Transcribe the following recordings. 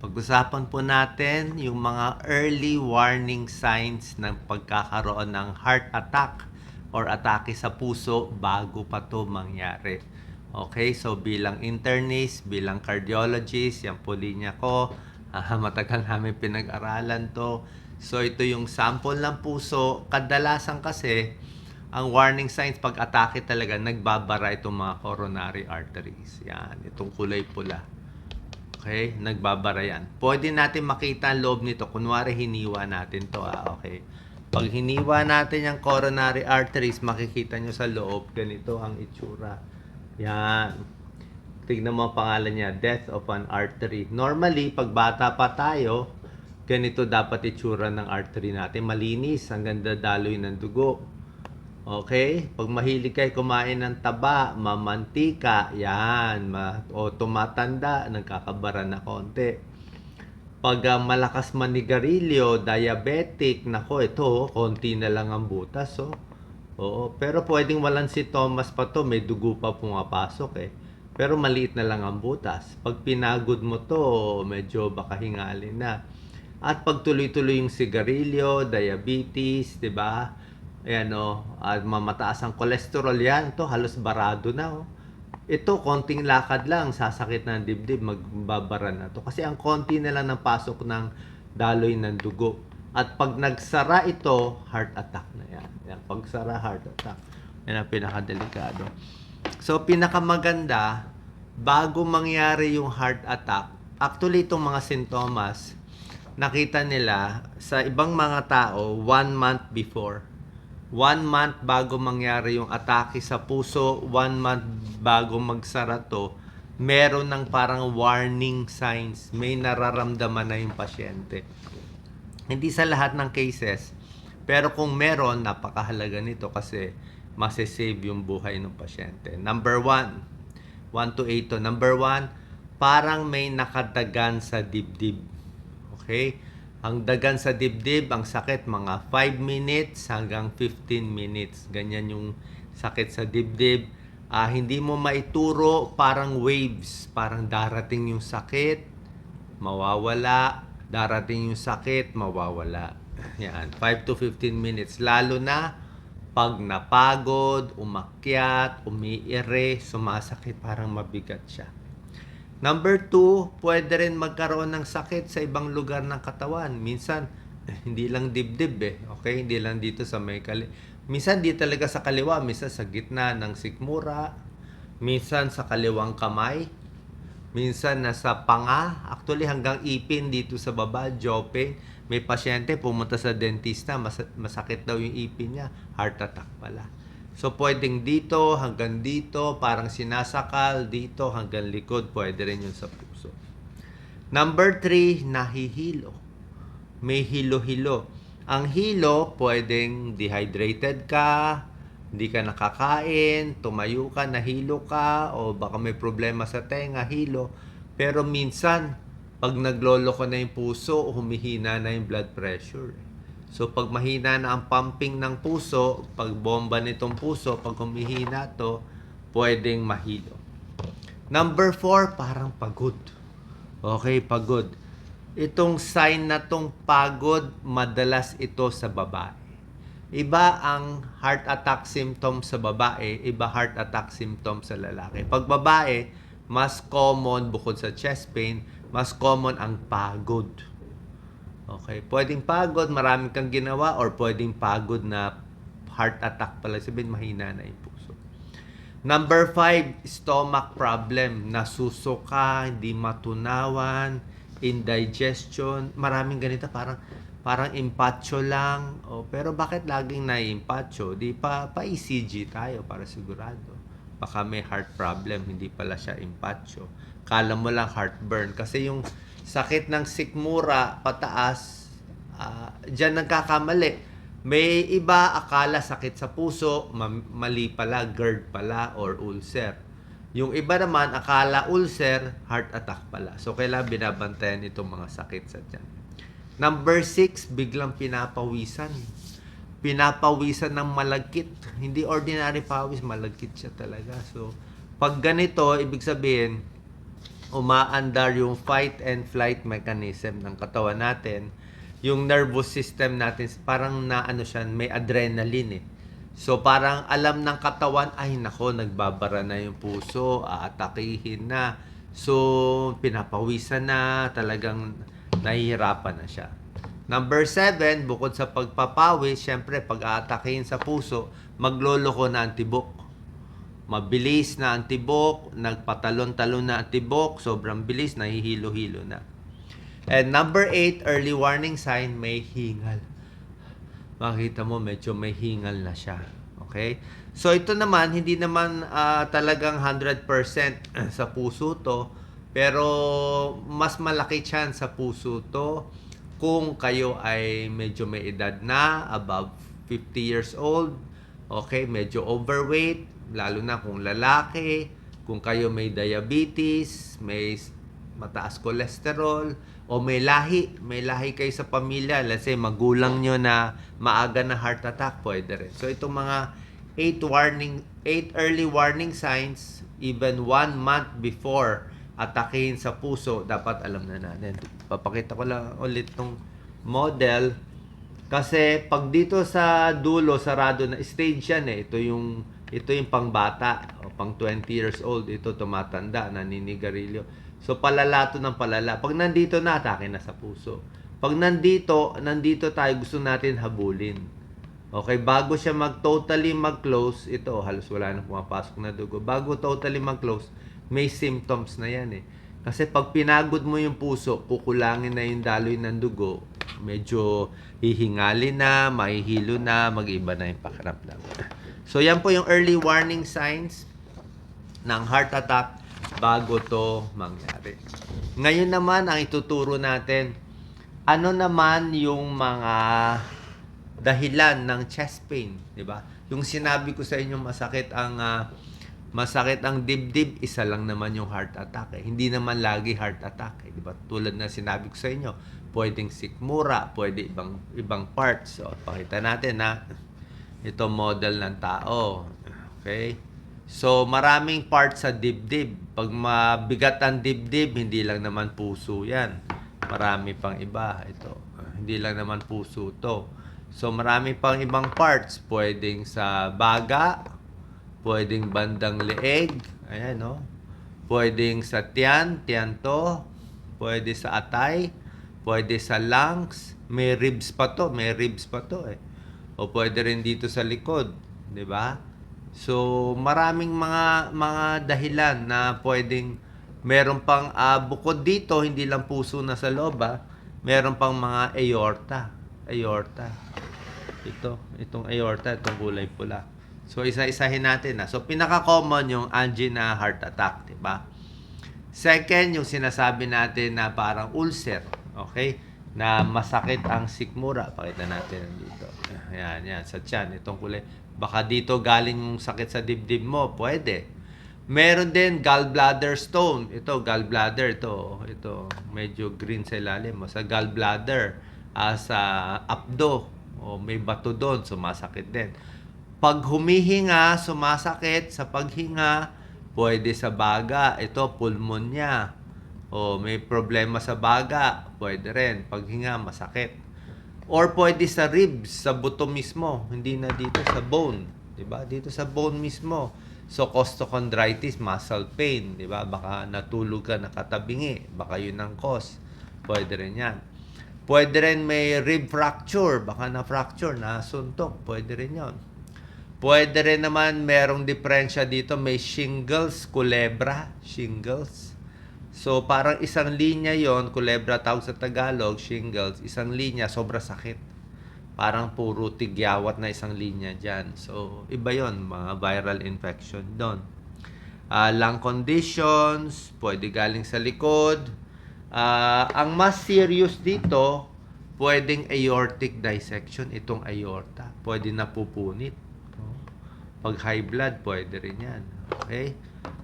Pag-usapan po natin yung mga early warning signs ng pagkakaroon ng heart attack or atake sa puso bago pa to mangyari. Okay, so bilang internist, bilang cardiologist, yan po linya ko. Matagal namin pinag-aralan to. So ito yung sample ng puso. Kadalasan kasi, ang warning signs pag atake talaga, nagbabara itong mga coronary arteries. Yan, itong kulay pula. Okay? Nagbabara yan. Pwede natin makita ang loob nito. Kunwari, hiniwa natin to. Okay? Pag hiniwa natin yung coronary arteries, makikita nyo sa loob, ganito ang itsura. Yan. Tignan mo ang pangalan niya, death of an artery. Normally, pag bata pa tayo, ganito dapat itsura ng artery natin. Malinis, hanggang dadaloy ng dugo. Okay? Pag mahilig kayo kumain ng taba, mamantika, yan, o tumatanda, nagkakabara na konti. Pag malakas manigarilyo, diabetic, nako, ito, konti na lang ang butas, oh. Oo, pero pwedeng walang sintomas pa to, may dugo pa pumapasok eh. Pero maliit na lang ang butas. Pag pinagod mo to, medyo baka hingalin na. At pag tuloy-tuloy yung sigarilyo, diabetes, 'di ba? Ayan at mamataas ang cholesterol yan, to halos barado na oh. Ito, konting lakad lang, sasakit ng dibdib, magbabara na to. Kasi ang konti na lang ng pasok ng daloy ng dugo. At pag nagsara ito, heart attack na yan. Yan, pag sara, heart attack. Yan ang pinakadelikado. So, pinakamaganda, bago mangyari yung heart attack, actually itong mga sintomas, nakita nila sa ibang mga tao 1 month before. 1 month bago mangyari yung atake sa puso, 1 month bago magsara to, meron ng parang warning signs. May nararamdaman na yung pasyente. Hindi sa lahat ng cases, pero kung meron, napakahalaga nito kasi masisave yung buhay ng pasyente. Number 1, 1 to 8 to. Number 1, parang may nakadagan sa dibdib. Okay? Ang dagan sa dibdib, ang sakit mga 5 minutes hanggang 15 minutes. Ganyan yung sakit sa dibdib. Hindi mo maituro, parang waves. Parang darating yung sakit, mawawala. Darating yung sakit, mawawala. Yan, 5 to 15 minutes. Lalo na pag napagod, umakyat, umiire, sumasakit, parang mabigat siya. Number 2, pwede rin magkaroon ng sakit sa ibang lugar ng katawan. Minsan, hindi lang dibdib Okay? Hindi lang dito sa may minsan di talaga sa kaliwa, minsan sa gitna ng sikmura, minsan sa kaliwang kamay, minsan nasa panga, actually hanggang ipin dito sa baba, jaw pain. May pasyente pumunta sa dentista, masakit daw yung ipin niya, heart attack pala. So, pwedeng dito, hanggang dito, parang sinasakal, dito, hanggang likod, pwede rin yun sa puso. Number 3, nahihilo. May hilo-hilo. Ang hilo, pwedeng dehydrated ka, hindi ka nakakain, tumayo ka, nahilo ka, o baka may problema sa tenga, hilo. Pero minsan, pag naglolo ko na yung puso, humihina na yung blood pressure. So, pag mahina na ang pumping ng puso, pag bomba nitong puso, pag humihina to, pwedeng mahilo. Number 4, parang pagod. Okay, pagod. Itong sign na tong pagod, madalas ito sa babae. Iba ang heart attack symptom sa babae, iba heart attack symptom sa lalaki. Pag babae, mas common bukod sa chest pain, mas common ang pagod. Okay, pwedeng pagod, marami kang ginawa, or pwedeng pagod na heart attack pala, sabihin mahina na yung puso. Number 5, stomach problem. Nasusuka, hindi matunawan, indigestion. Maraming ganito, parang impatcho lang. Pero bakit laging na-impatcho? Di pa-ECG tayo para sigurado. Baka may heart problem, hindi pala siya impatcho. Kala mo lang heartburn. Kasi yung sakit ng sikmura, pataas, dyan nagkakamali. May iba akala sakit sa puso, mali pala, GERD pala, or ulcer. Yung iba naman, akala ulcer, heart attack pala. So, kailangan binabantayan itong mga sakit sa tiyan. Number 6, biglang pinapawisan. Pinapawisan ng malagkit. Hindi ordinary pawis, malagkit siya talaga. So, pag ganito, ibig sabihin, umaandar yung fight and flight mechanism ng katawan natin. Yung nervous system natin, parang na ano siya, may adrenaline eh. So parang alam ng katawan, ay nako, nagbabara na yung puso, aatakihin na. So pinapawisan na, talagang nahihirapan na siya. Number 7, bukod sa pagpapawis, syempre pag aatakihin sa puso, magloloko na ang tibok. Mabilis na ang tibok, nagpatalon-talon na ang tibok, sobrang bilis, nahihilo-hilo na. And number 8, early warning sign, may hingal. Makita mo, medyo may hingal na siya. Okay? So, ito naman, hindi naman talagang 100% sa puso to, pero mas malaki chance sa puso to kung kayo ay medyo may edad na, above 50 years old, okay, medyo overweight, lalo na kung lalaki, kung kayo may diabetes, may mataas cholesterol, o may lahi kayo sa pamilya, let's say magulang nyo na maaga na heart attack, pwede rin. So itong mga 8 early warning signs, even 1 month before atakihin sa puso, dapat alam na natin. Papakita ko lang ulit tong model. Kasi pag dito sa dulo, sarado na stage yan eh. Ito yung pangbata o pang 20 years old. Ito tumatanda, naninigarilyo. So palala to ng palala. Pag nandito na, atake na sa puso. Pag nandito tayo, gusto natin habulin. Okay, bago siya totally mag-close, ito halos wala na pumapasok na dugo. Bago totally mag-close, may symptoms na yan eh. Kasi pag pinagod mo yung puso, kukulangin na yung daloy ng dugo, medyo hihingalin na, mahihilo na, mag-iba na yung pakiramdam. So yan po yung early warning signs ng heart attack bago to mangyari. Ngayon naman, ang ituturo natin, ano naman yung mga dahilan ng chest pain, di ba? Yung sinabi ko sa inyo, masakit ang dibdib, isa lang naman yung heart attack eh. Hindi naman lagi heart attack eh, di ba? Tulad na sinabi ko sa inyo, pwedeng sikmura, pwede ibang parts. So, pakita natin na ito model ng tao. Okay? So, maraming parts sa dibdib. Pag mabigat ang dibdib, hindi lang naman puso yan. Marami pang iba. Ito, hindi lang naman puso to. So, marami pang ibang parts. Pwedeng sa baga, pwedeng bandang leeg, ayan no. Pwedeng sa tiyan to. Pwede sa atay, pwede sa lungs, may ribs pa to eh. O pwede rin dito sa likod, 'di ba? So, maraming mga dahilan na pwedeng meron pang bukod dito, hindi lang puso na sa loob, meron pang mga aorta. Itong aorta, itong kulay pula. So, isa-isahin natin na. So, pinaka-common yung angina heart attack, di ba? Second, yung sinasabi natin na parang ulcer, okay? Na masakit ang sikmura. Pakita natin dito. Yan, sa tiyan. Itong kulay. Baka dito galing yung sakit sa dibdib mo. Pwede. Meron din gallbladder stone. Ito, gallbladder. Ito, medyo green sa ilalim. Sa gallbladder, sa abdo, may bato doon, sumasakit din. Pag humihinga, sumasakit sa paghinga, pwede sa baga. Ito, pulmonya. May problema sa baga, pwede rin. Paghinga, masakit. Or pwede sa ribs, sa buto mismo. Hindi na dito sa bone. Diba? Dito sa bone mismo. So, costochondritis, muscle pain. Diba? Baka natulog ka, nakatabingi. Baka yun ang cause. Pwede rin yan. Pwede rin may rib fracture. Baka na-fracture, nasuntok. Pwede rin yon. Pwede rin naman merong diferensya dito. May shingles, kulebra. Shingles. So, parang isang linya yon, kulebra tawag sa Tagalog, shingles. Isang linya, sobra sakit. Parang puro tigyawat na isang linya dyan. So, iba yon, mga viral infection doon. Lung conditions, pwede galing sa likod. Ang mas serious dito, pwedeng aortic dissection, itong aorta. Pwede napupunit. Pag high blood, pwede rin yan. Okay?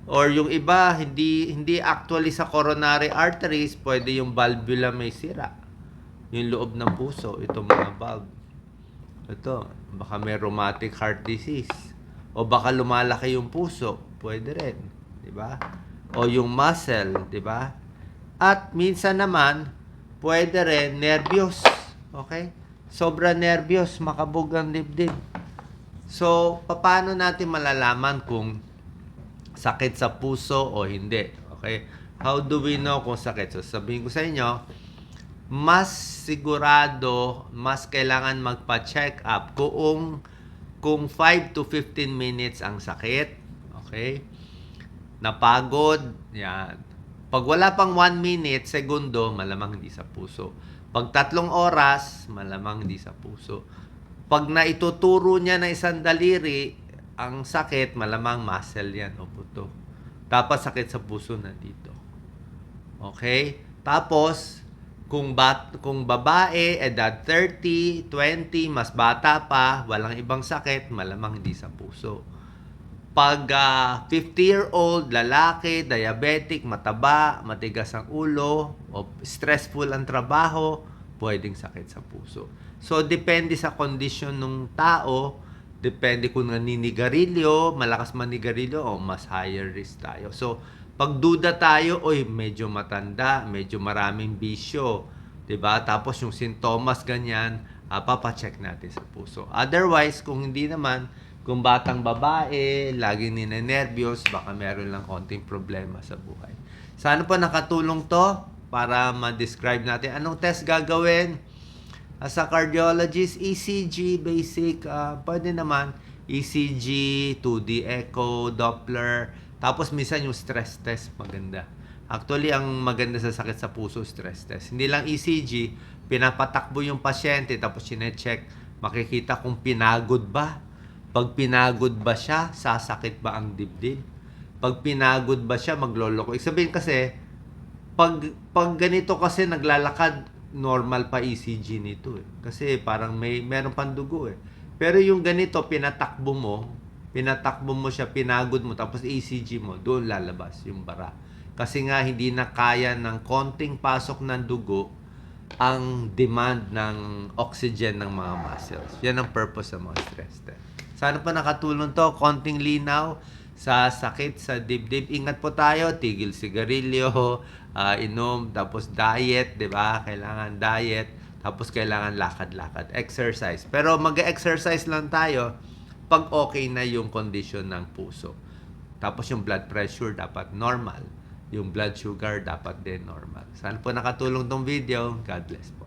Or yung iba, hindi actually sa coronary arteries, pwede yung valvula may sira. Yung loob ng puso, itong mga valve. Ito, baka may rheumatic heart disease. O baka lumalaki yung puso, pwede rin. Diba? o yung muscle, di ba? At minsan naman, pwede rin nervyos. Okay? Sobra nervyos, makabog ang dibdib. So, paano natin malalaman kung sakit sa puso o hindi? Okay? How do we know kung sakit? So, sabihin ko sa inyo, mas sigurado, mas kailangan magpa-check up kung 5 to 15 minutes ang sakit. Okay? Napagod, yan. Pag wala pang 1 minute, segundo, malamang hindi sa puso. Pag 3 oras, malamang hindi sa puso. Pag naituturo niya na isang daliri, ang sakit, malamang muscle yan o buto. Tapos sakit sa puso na dito. Okay? Tapos, kung babae, edad 30, 20, mas bata pa, walang ibang sakit, malamang hindi sa puso. Pag 50-year-old, lalaki, diabetic, mataba, matigas ang ulo, o stressful ang trabaho, pwedeng sakit sa puso. So, depende sa condition ng tao, depende kung naninigarilyo, malakas manigarilyo, o mas higher risk tayo. So, pag duda tayo, oy, medyo matanda, medyo maraming bisyo, 'di ba? Tapos yung sintomas ganyan, papacheck natin sa puso. Otherwise, kung hindi naman, kung batang babae, laging ninenervyos, baka meron lang konting problema sa buhay. Sana po nakatulong to para ma-describe natin anong test gagawin. As a cardiologist, ECG, basic, pwede naman, ECG, 2D echo, Doppler, tapos minsan yung stress test, maganda. Actually, ang maganda sa sakit sa puso, stress test. Hindi lang ECG, pinapatakbo yung pasyente, tapos sinecheck, makikita kung pinagod ba. Pag pinagod ba siya, sasakit ba ang dibdib? Pag pinagod ba siya, magloloko. Ibig sabihin kasi, pag ganito kasi naglalakad, normal pa ECG nito eh. Kasi parang meron pang dugo eh. Pero yung ganito, pinatakbo mo siya, pinagod mo, tapos ECG mo, doon lalabas yung bara. Kasi nga, hindi na kaya ng konting pasok ng dugo ang demand ng oxygen ng mga muscles. Yan ang purpose ng mga stress test. Sana pa nakatulong to, konting linaw sa sakit sa dibdib. Ingat po tayo, tigil sigarilyo, inom, tapos diet, 'di ba? Kailangan diet, tapos kailangan lakad-lakad, exercise. Pero mag-exercise lang tayo pag okay na yung condition ng puso. Tapos yung blood pressure dapat normal. Yung blood sugar dapat din normal. Sana po nakatulong tong video. God bless po.